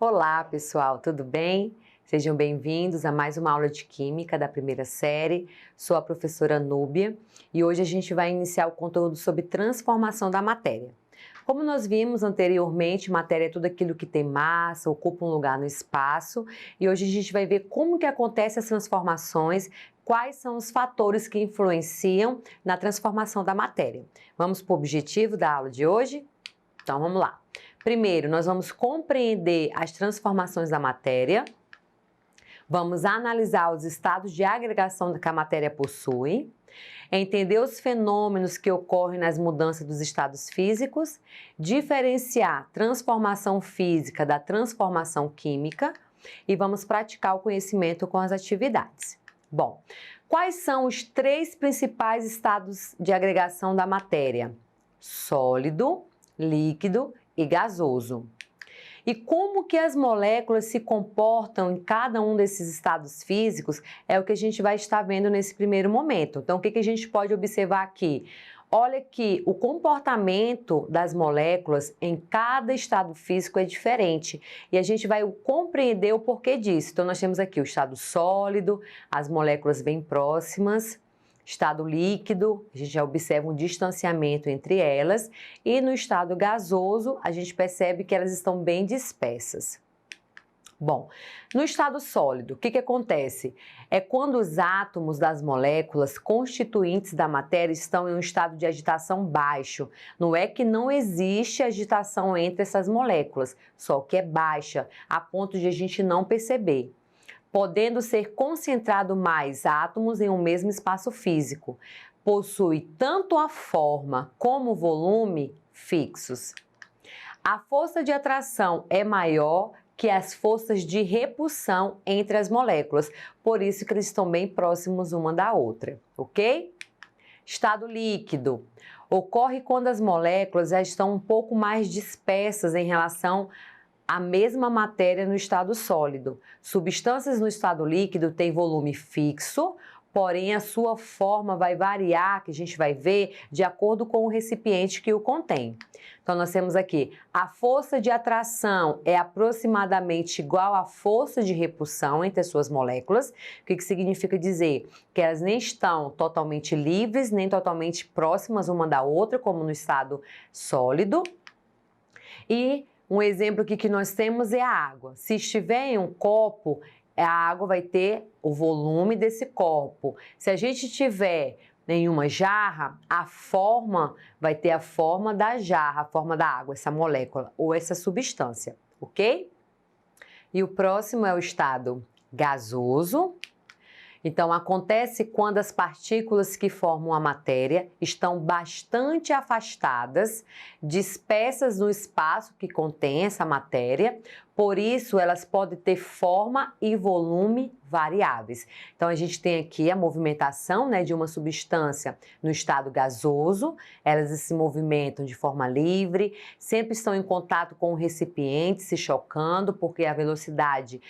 Olá, pessoal, tudo bem? Sejam bem-vindos a mais uma aula de Química da primeira série. Sou a professora Núbia e hoje a gente vai iniciar o conteúdo sobre transformação da matéria. Como nós vimos anteriormente, matéria é tudo aquilo que tem massa, ocupa um lugar no espaço, e hoje a gente vai ver como que acontecem as transformações, quais são os fatores que influenciam na transformação da matéria. Vamos para o objetivo da aula de hoje? Então, vamos lá. Primeiro, nós vamos compreender as transformações da matéria, vamos analisar os estados de agregação que a matéria possui, entender os fenômenos que ocorrem nas mudanças dos estados físicos, diferenciar transformação física da transformação química e vamos praticar o conhecimento com as atividades. Bom, quais são os três principais estados de agregação da matéria? Sólido, líquido e gasoso. E como que as moléculas se comportam em cada um desses estados físicos é o que a gente vai estar vendo nesse primeiro momento. Então, o que a gente pode observar aqui? Olha que o comportamento das moléculas em cada estado físico é diferente e a gente vai compreender o porquê disso. Então, nós temos aqui o estado sólido, as moléculas bem próximas. Estado líquido, a gente já observa um distanciamento entre elas, e no estado gasoso, a gente percebe que elas estão bem dispersas. Bom, no estado sólido, o que acontece? É quando os átomos das moléculas constituintes da matéria estão em um estado de agitação baixo. Não é que não existe agitação entre essas moléculas, só que é baixa, a ponto de a gente não perceber, podendo ser concentrado mais átomos em um mesmo espaço físico. Possui tanto a forma como o volume fixos. A força de atração é maior que as forças de repulsão entre as moléculas, por isso que eles estão bem próximos uma da outra, ok? Estado líquido. Ocorre quando as moléculas já estão um pouco mais dispersas em relação a mesma matéria no estado sólido. Substâncias no estado líquido têm volume fixo, porém a sua forma vai variar, que a gente vai ver, de acordo com o recipiente que o contém. Então, nós temos aqui, a força de atração é aproximadamente igual à força de repulsão entre as suas moléculas. O que significa dizer? Que elas nem estão totalmente livres, nem totalmente próximas uma da outra, como no estado sólido. E um exemplo aqui que nós temos é a água. Se estiver em um copo, a água vai ter o volume desse copo. Se a gente tiver em uma jarra, a forma vai ter a forma da jarra, a forma da água, essa molécula ou essa substância, ok? E o próximo é o estado gasoso. Então, acontece quando as partículas que formam a matéria estão bastante afastadas, dispersas no espaço que contém essa matéria, por isso elas podem ter forma e volume variáveis. Então, a gente tem aqui a movimentação, de uma substância no estado gasoso, elas se movimentam de forma livre, sempre estão em contato com o recipiente, se chocando, porque a velocidade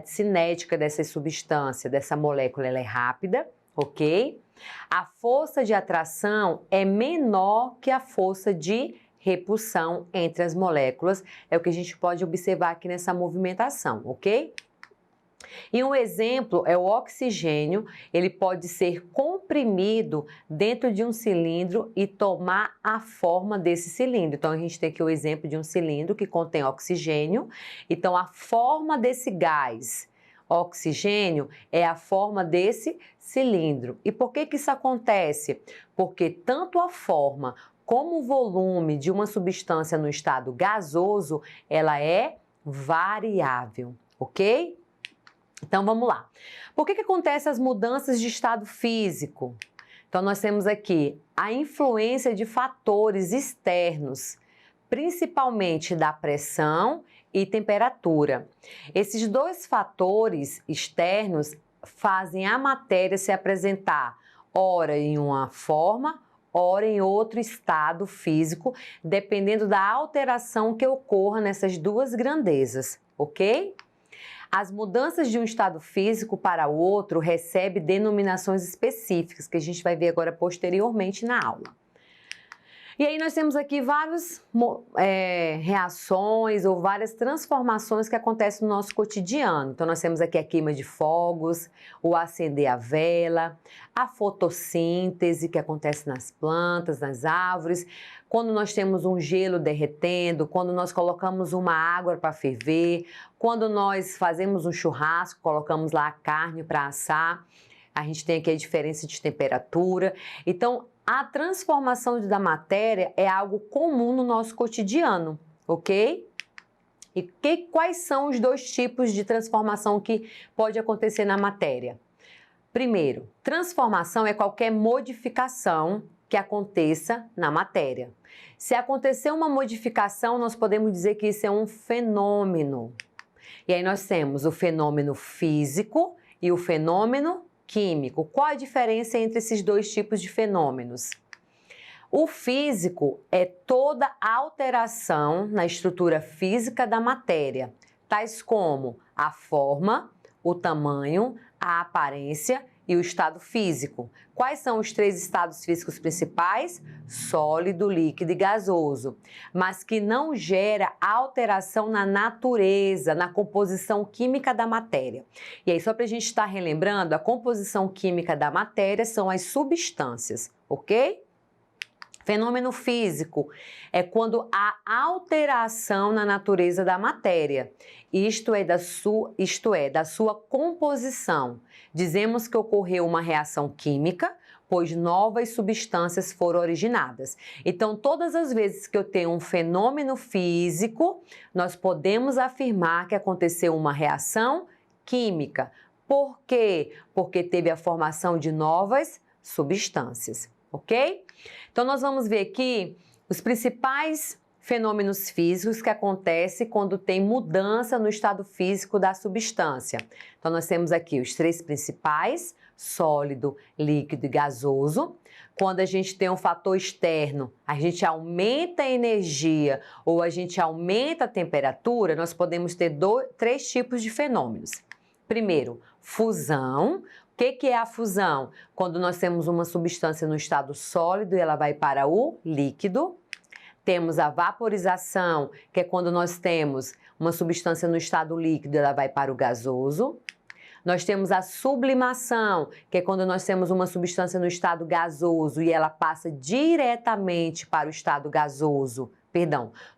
cinética dessa substância, dessa molécula, ela é rápida, ok? A força de atração é menor que a força de repulsão entre as moléculas, é o que a gente pode observar aqui nessa movimentação, ok? E um exemplo é o oxigênio, ele pode ser comprimido dentro de um cilindro e tomar a forma desse cilindro. Então, a gente tem aqui o exemplo de um cilindro que contém oxigênio. Então, a forma desse gás, oxigênio, é a forma desse cilindro. E por que isso acontece? Porque tanto a forma como o volume de uma substância no estado gasoso, ela é variável, ok? Então, vamos lá. Por que acontecem as mudanças de estado físico? Então, nós temos aqui a influência de fatores externos, principalmente da pressão e temperatura. Esses dois fatores externos fazem a matéria se apresentar, ora em uma forma, ora em outro estado físico, dependendo da alteração que ocorra nessas duas grandezas, ok? As mudanças de um estado físico para o outro recebem denominações específicas, que a gente vai ver agora posteriormente na aula. E aí nós temos aqui várias reações ou várias transformações que acontecem no nosso cotidiano. Então nós temos aqui a queima de fogos, o acender a vela, a fotossíntese que acontece nas plantas, nas árvores, quando nós temos um gelo derretendo, quando nós colocamos uma água para ferver, quando nós fazemos um churrasco, colocamos lá a carne para assar, a gente tem aqui a diferença de temperatura. Então, a transformação da matéria é algo comum no nosso cotidiano, ok? E quais são os dois tipos de transformação que pode acontecer na matéria? Primeiro, transformação é qualquer modificação que aconteça na matéria. Se acontecer uma modificação, nós podemos dizer que isso é um fenômeno. E aí nós temos o fenômeno físico e o fenômeno químico. Qual a diferença entre esses dois tipos de fenômenos? O físico é toda alteração na estrutura física da matéria, tais como a forma, o tamanho, a aparência e o estado físico. Quais são os três estados físicos principais? Sólido, líquido e gasoso, mas que não gera alteração na natureza, na composição química da matéria. E aí, só para a gente estar relembrando, a composição química da matéria são as substâncias, ok? Fenômeno físico é quando há alteração na natureza da matéria, isto é, da sua composição. Dizemos que ocorreu uma reação química, pois novas substâncias foram originadas. Então, todas as vezes que eu tenho um fenômeno físico, nós podemos afirmar que aconteceu uma reação química. Por quê? Porque teve a formação de novas substâncias, ok? Então, nós vamos ver aqui os principais fenômenos físicos que acontecem quando tem mudança no estado físico da substância. Então, nós temos aqui os três principais: sólido, líquido e gasoso. Quando a gente tem um fator externo, a gente aumenta a energia ou a gente aumenta a temperatura, nós podemos ter três tipos de fenômenos. Primeiro, fusão. O que é a fusão? Quando nós temos uma substância no estado sólido e ela vai para o líquido. Temos a vaporização, que é quando nós temos uma substância no estado líquido e ela vai para o gasoso. Nós temos a sublimação, que é quando nós temos uma substância no estado gasoso e ela passa diretamente para o estado gasoso,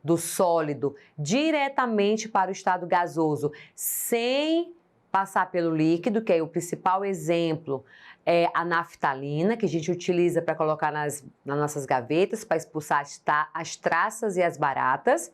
do sólido diretamente para o estado gasoso, sem passar pelo líquido, que é o principal exemplo, é a naftalina, que a gente utiliza para colocar nas nossas gavetas, para expulsar as traças e as baratas.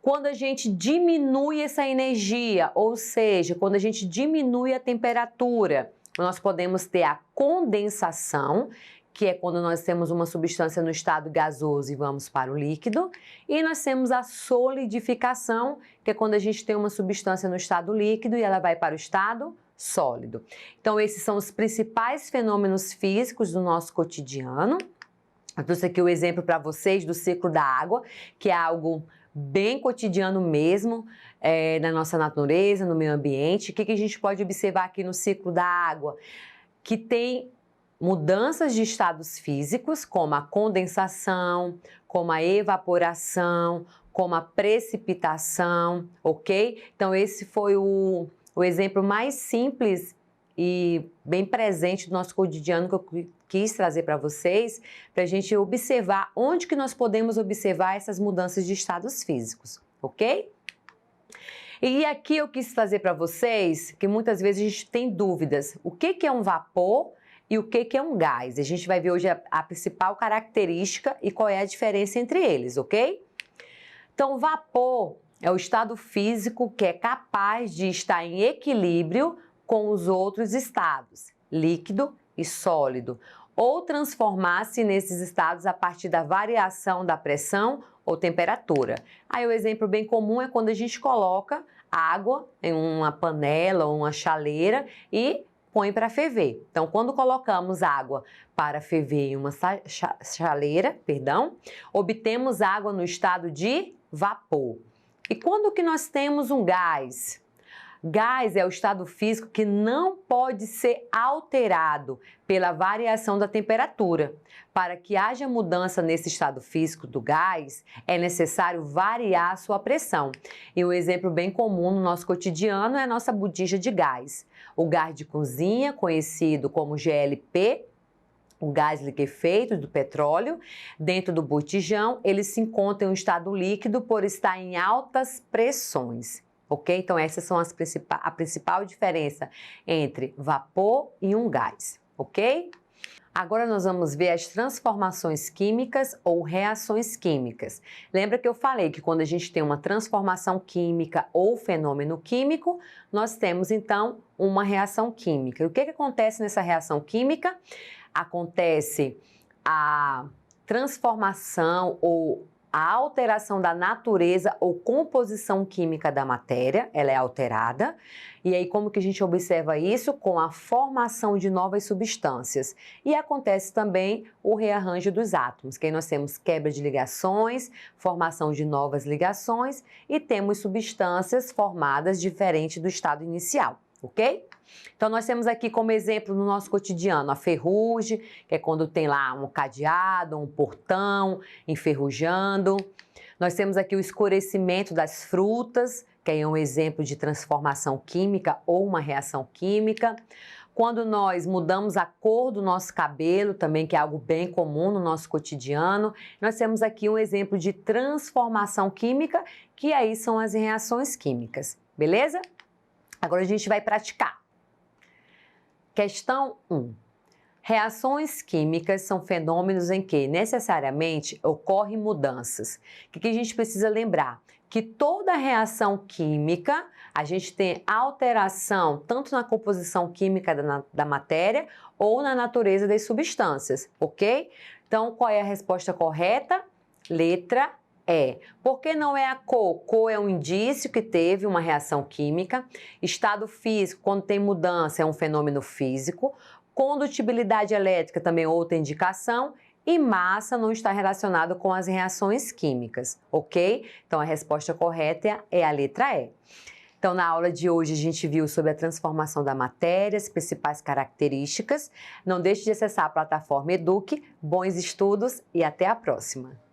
Quando a gente diminui essa energia, ou seja, quando a gente diminui a temperatura, nós podemos ter a condensação, que é quando nós temos uma substância no estado gasoso e vamos para o líquido, e nós temos a solidificação, que é quando a gente tem uma substância no estado líquido e ela vai para o estado sólido. Então, esses são os principais fenômenos físicos do nosso cotidiano. Eu trouxe aqui o exemplo para vocês do ciclo da água, que é algo bem cotidiano mesmo, na nossa natureza, no meio ambiente. O que a gente pode observar aqui no ciclo da água? Que tem mudanças de estados físicos, como a condensação, como a evaporação, como a precipitação, ok? Então, esse foi o exemplo mais simples e bem presente do nosso cotidiano que eu quis trazer para vocês, para a gente observar onde que nós podemos observar essas mudanças de estados físicos, ok? E aqui eu quis trazer para vocês que muitas vezes a gente tem dúvidas. O que é um vapor e o que é um gás? A gente vai ver hoje a principal característica e qual é a diferença entre eles, ok? Então, o vapor é o estado físico que é capaz de estar em equilíbrio com os outros estados, líquido e sólido, ou transformar-se nesses estados a partir da variação da pressão ou temperatura. Aí o exemplo bem comum é quando a gente coloca água em uma panela ou uma chaleira e põe para ferver. Então, quando colocamos água para ferver em uma chaleira, obtemos água no estado de vapor. E quando que nós temos um gás? Gás é o estado físico que não pode ser alterado pela variação da temperatura. Para que haja mudança nesse estado físico do gás, é necessário variar a sua pressão. E um exemplo bem comum no nosso cotidiano é a nossa botija de gás. O gás de cozinha, conhecido como GLP, o gás liquefeito do petróleo, dentro do botijão, ele se encontra em um estado líquido por estar em altas pressões. Ok? Então, essas são a principal diferença entre vapor e um gás. Ok? Agora nós vamos ver as transformações químicas ou reações químicas. Lembra que eu falei que quando a gente tem uma transformação química ou fenômeno químico, nós temos então uma reação química. O que acontece nessa reação química? Acontece a transformação ou a alteração da natureza ou composição química da matéria, ela é alterada. E aí, como que a gente observa isso? Com a formação de novas substâncias. E acontece também o rearranjo dos átomos, que aí nós temos quebra de ligações, formação de novas ligações e temos substâncias formadas diferente do estado inicial, ok? Então, nós temos aqui como exemplo no nosso cotidiano a ferrugem, que é quando tem lá um cadeado, um portão enferrujando. Nós temos aqui o escurecimento das frutas, que é um exemplo de transformação química ou uma reação química. Quando nós mudamos a cor do nosso cabelo, também que é algo bem comum no nosso cotidiano, nós temos aqui um exemplo de transformação química, que aí são as reações químicas, beleza? Agora a gente vai praticar. Questão 1. Reações químicas são fenômenos em que necessariamente ocorrem mudanças. O que a gente precisa lembrar? Que toda reação química, a gente tem alteração tanto na composição química da matéria ou na natureza das substâncias, ok? Então, qual é a resposta correta? Letra E. Por que não é a cor? Cor é um indício que teve uma reação química. Estado físico, quando tem mudança, é um fenômeno físico. Condutibilidade elétrica também é outra indicação. E massa não está relacionado com as reações químicas, ok? Então, a resposta correta é a letra E. Então, na aula de hoje, a gente viu sobre a transformação da matéria, as principais características. Não deixe de acessar a plataforma Eduque. Bons estudos e até a próxima!